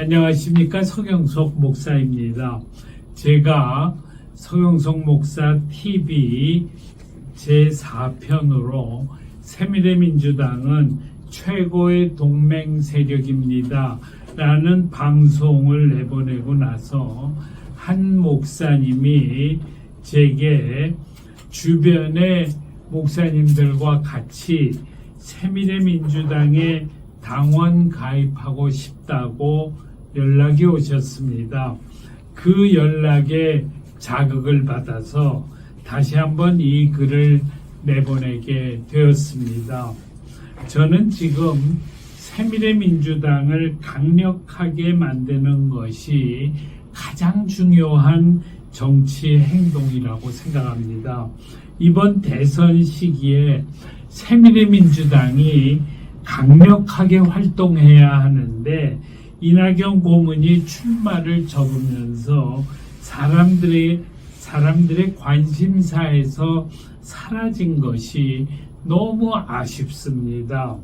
안녕하십니까. 서경석 목사입니다. 제가 서경석 목사 TV 제4편으로 새미래민주당은 최고의 동맹 세력입니다 라는 방송을 내보내고 나서 한 목사님이 제게 주변의 목사님들과 같이 새미래민주당에 당원 가입하고 싶다고 연락이 오셨습니다. 그 연락에 자극을 받아서 다시 한번 이 글을 내보내게 되었습니다. 저는 지금 새미래민주당을 강력하게 만드는 것이 가장 중요한 정치 행동이라고 생각합니다. 이번 대선 시기에 새미래민주당이 강력하게 활동해야 하는데 이낙연 고문이 출마를 접으면서 사람들의 관심사에서 사라진 것이 너무 아쉽습니다.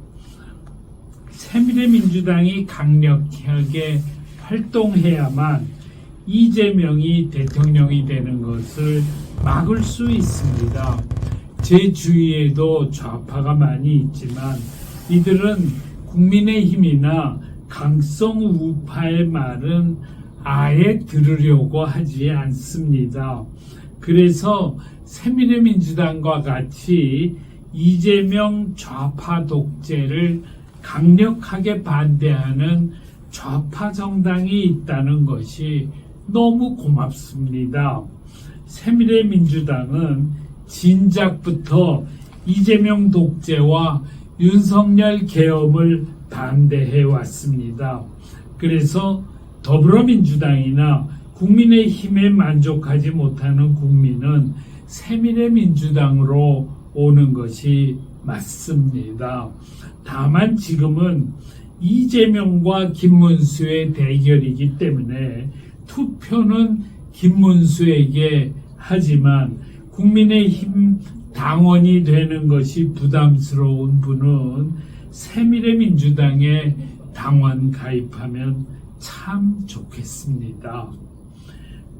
새미래민주당이 강력하게 활동해야만 이재명이 대통령이 되는 것을 막을 수 있습니다. 제 주위에도 좌파가 많이 있지만 이들은 국민의힘이나 강성 우파의 말은 아예 들으려고 하지 않습니다. 그래서 새미래민주당과 같이 이재명 좌파 독재를 강력하게 반대하는 좌파 정당이 있다는 것이 너무 고맙습니다. 새미래민주당은 진작부터 이재명 독재와 윤석열 계엄을 반대해 왔습니다. 그래서 더불어민주당이나 국민의힘에 만족하지 못하는 국민은 새미래민주당으로 오는 것이 맞습니다. 다만 지금은 이재명과 김문수의 대결이기 때문에 투표는 김문수에게 하지만 국민의힘 당원이 되는 것이 부담스러운 분은 새미래민주당에 당원 가입하면 참 좋겠습니다.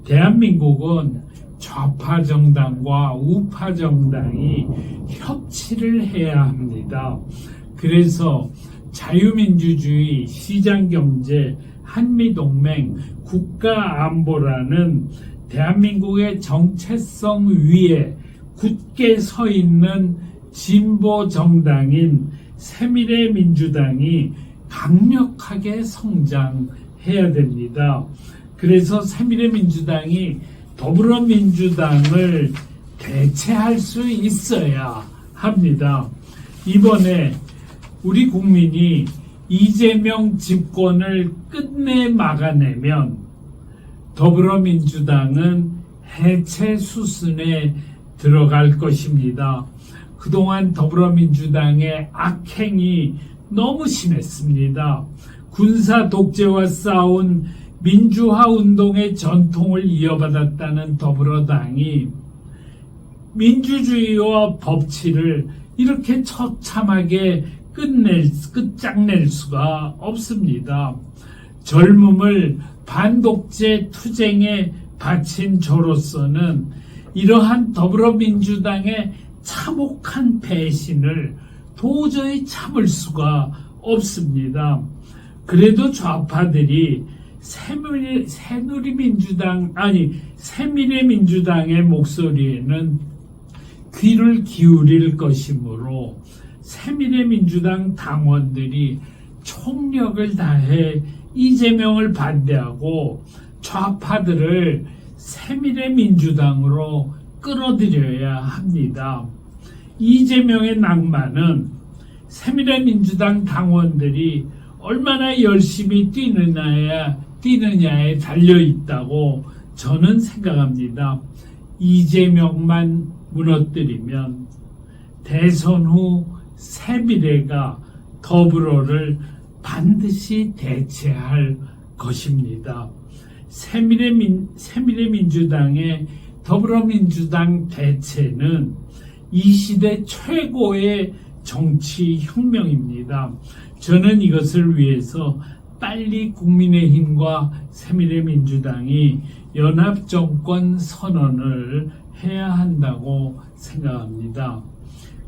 대한민국은 좌파 정당과 우파 정당이 협치를 해야 합니다. 그래서 자유민주주의, 시장경제, 한미동맹, 국가안보라는 대한민국의 정체성 위에 굳게 서 있는 진보 정당인 새미래민주당이 강력하게 성장해야 됩니다. 그래서 새미래민주당이 더불어민주당을 대체할 수 있어야 합니다. 이번에 우리 국민이 이재명 집권을 끝내 막아내면 더불어민주당은 해체 수순에 들어갈 것입니다. 그동안 더불어민주당의 악행이 너무 심했습니다. 군사 독재와 싸운 민주화 운동의 전통을 이어받았다는 더불어당이 민주주의와 법치를 이렇게 처참하게 끝장낼 수가 없습니다. 젊음을 반독재 투쟁에 바친 저로서는 이러한 더불어민주당의 참혹한 배신을 도저히 참을 수가 없습니다. 그래도 좌파들이 새미래민주당의 목소리에는 귀를 기울일 것이므로 새미래민주당 당원들이 총력을 다해 이재명을 반대하고 좌파들을 새미래민주당으로 끌어들여야 합니다. 이재명의 낭만은 새미래민주당 당원들이 얼마나 열심히 뛰느냐에 달려있다고 저는 생각합니다. 이재명만 무너뜨리면 대선 후 새미래가 더불어를 반드시 대체할 것입니다. 새미래민주당의 더불어민주당 대체는 이 시대 최고의 정치 혁명입니다. 저는 이것을 위해서 빨리 국민의힘과 새미래민주당이 연합정권 선언을 해야 한다고 생각합니다.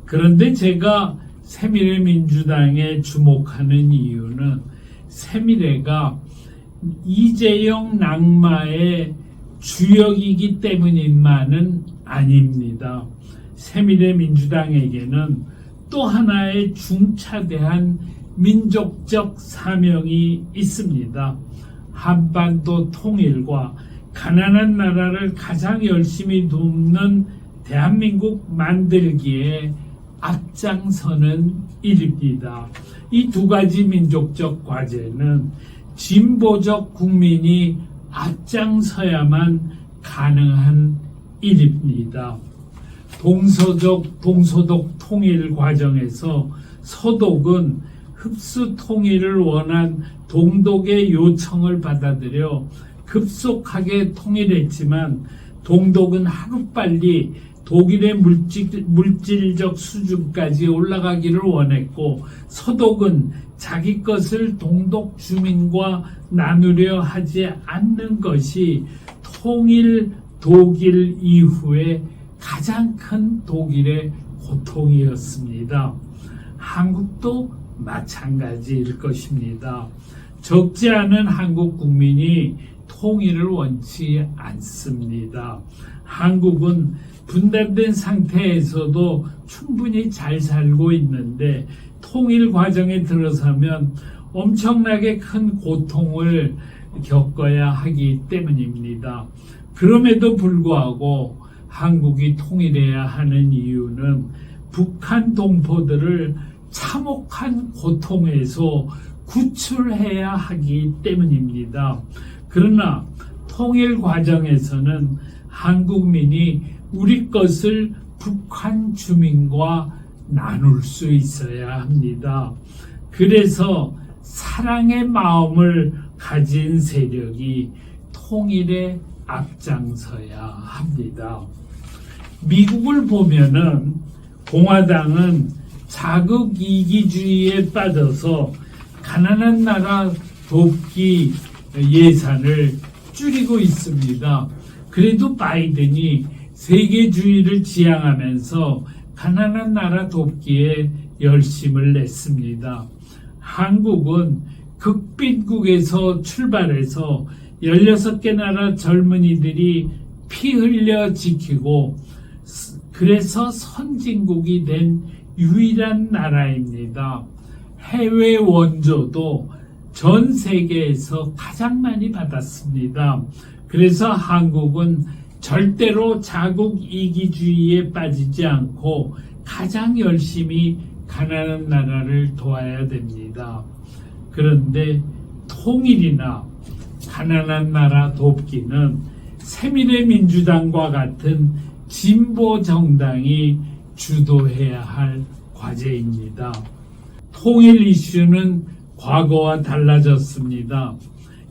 그런데 제가 새미래민주당에 주목하는 이유는 새미래가 이재용 낙마의 주역이기 때문인만은 아닙니다. 새미래민주당에게는 또 하나의 중차대한 민족적 사명이 있습니다. 한반도 통일과 가난한 나라를 가장 열심히 돕는 대한민국 만들기에 앞장서는 일입니다. 이 두 가지 민족적 과제는 진보적 국민이 앞장서야만 가능한 일입니다. 동서독 통일 과정에서 서독은 흡수 통일을 원한 동독의 요청을 받아들여 급속하게 통일했지만 동독은 하루빨리 독일의 물질적 수준까지 올라가기를 원했고 서독은 자기 것을 동독 주민과 나누려 하지 않는 것이 통일 독일 이후에 가장 큰 독일의 고통이었습니다. 한국도 마찬가지일 것입니다. 적지 않은 한국 국민이 통일을 원치 않습니다. 한국은 분단된 상태에서도 충분히 잘 살고 있는데 통일 과정에 들어서면 엄청나게 큰 고통을 겪어야 하기 때문입니다. 그럼에도 불구하고 한국이 통일해야 하는 이유는 북한 동포들을 참혹한 고통에서 구출해야 하기 때문입니다. 그러나 통일 과정에서는 한국민이 우리 것을 북한 주민과 나눌 수 있어야 합니다. 그래서 사랑의 마음을 가진 세력이 통일에 앞장서야 합니다. 미국을 보면은 공화당은 자국 이기주의에 빠져서 가난한 나라 돕기 예산을 줄이고 있습니다. 그래도 바이든이 세계주의를 지향하면서 가난한 나라 돕기에 열심을 냈습니다. 한국은 극빈국에서 출발해서 16개 나라 젊은이들이 피 흘려 지키고 그래서 선진국이 된 유일한 나라입니다. 해외 원조도 전 세계에서 가장 많이 받았습니다. 그래서 한국은 절대로 자국 이기주의에 빠지지 않고 가장 열심히 가난한 나라를 도와야 됩니다. 그런데 통일이나 가난한 나라 돕기는 새미래민주당과 같은 진보 정당이 주도해야 할 과제입니다. 통일 이슈는 과거와 달라졌습니다.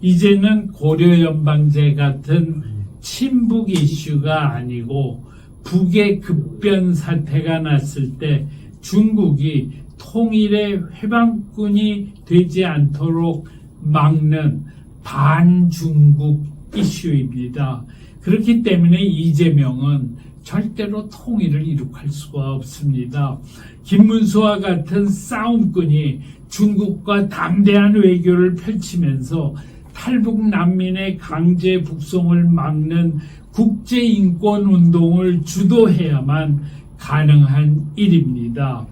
이제는 고려연방제 같은 친북 이슈가 아니고 북의 급변 사태가 났을 때 중국이 통일의 회방꾼이 되지 않도록 막는 반중국 이슈입니다. 그렇기 때문에 이재명은 절대로 통일을 이룩할 수가 없습니다. 김문수와 같은 싸움꾼이 중국과 담대한 외교를 펼치면서 탈북 난민의 강제 북송을 막는 국제인권운동을 주도해야만 가능한 일입니다.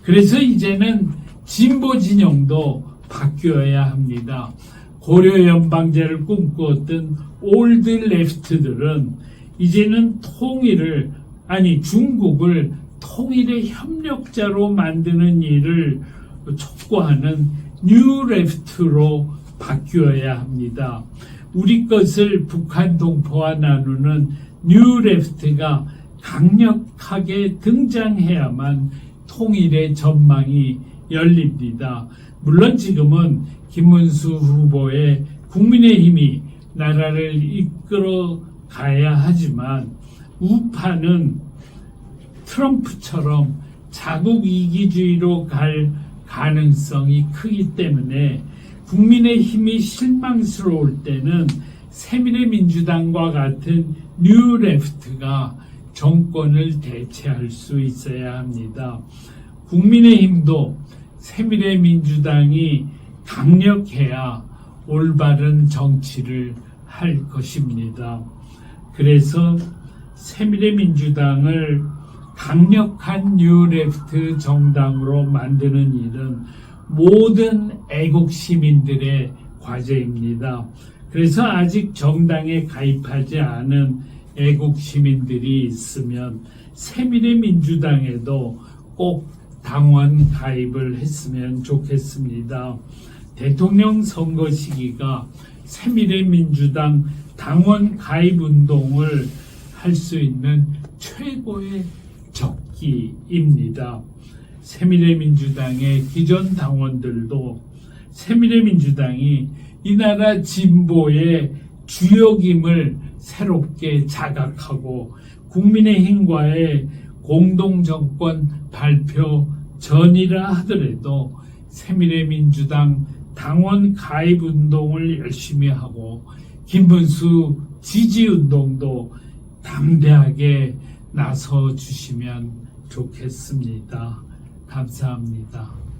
그래서 이제는 진보 진영도 바뀌어야 합니다. 고려연방제를 꿈꾸었던 올드 레프트들은 이제는 중국을 통일의 협력자로 만드는 일을 촉구하는 뉴 레프트로 바뀌어야 합니다. 우리 것을 북한 동포와 나누는 뉴 레프트가 강력하게 등장해야만 통일의 전망이 열립니다. 물론 지금은 김문수 후보의 국민의힘이 나라를 이끌어 가야 하지만 우파는 트럼프처럼 자국 이기주의로 갈 가능성이 크기 때문에 국민의힘이 실망스러울 때는 새미래민주당과 같은 뉴레프트가 정권을 대체할 수 있어야 합니다. 국민의힘도 새미래민주당이 강력해야 올바른 정치를 할 것입니다. 그래서 새미래민주당을 강력한 뉴레프트 정당으로 만드는 일은 모든 애국 시민들의 과제입니다. 그래서 아직 정당에 가입하지 않은 애국 시민들이 있으면 새미래민주당에도 꼭 당원 가입을 했으면 좋겠습니다. 대통령 선거 시기가 새미래민주당 당원 가입 운동을 할 수 있는 최고의 적기입니다. 새미래민주당의 기존 당원들도 새미래민주당이 이 나라 진보의 주역임을 새롭게 자각하고 국민의힘과의 공동정권 발표 전이라 하더라도 새미래민주당 당원 가입 운동을 열심히 하고 김문수 지지 운동도 담대하게 나서 주시면 좋겠습니다. 감사합니다.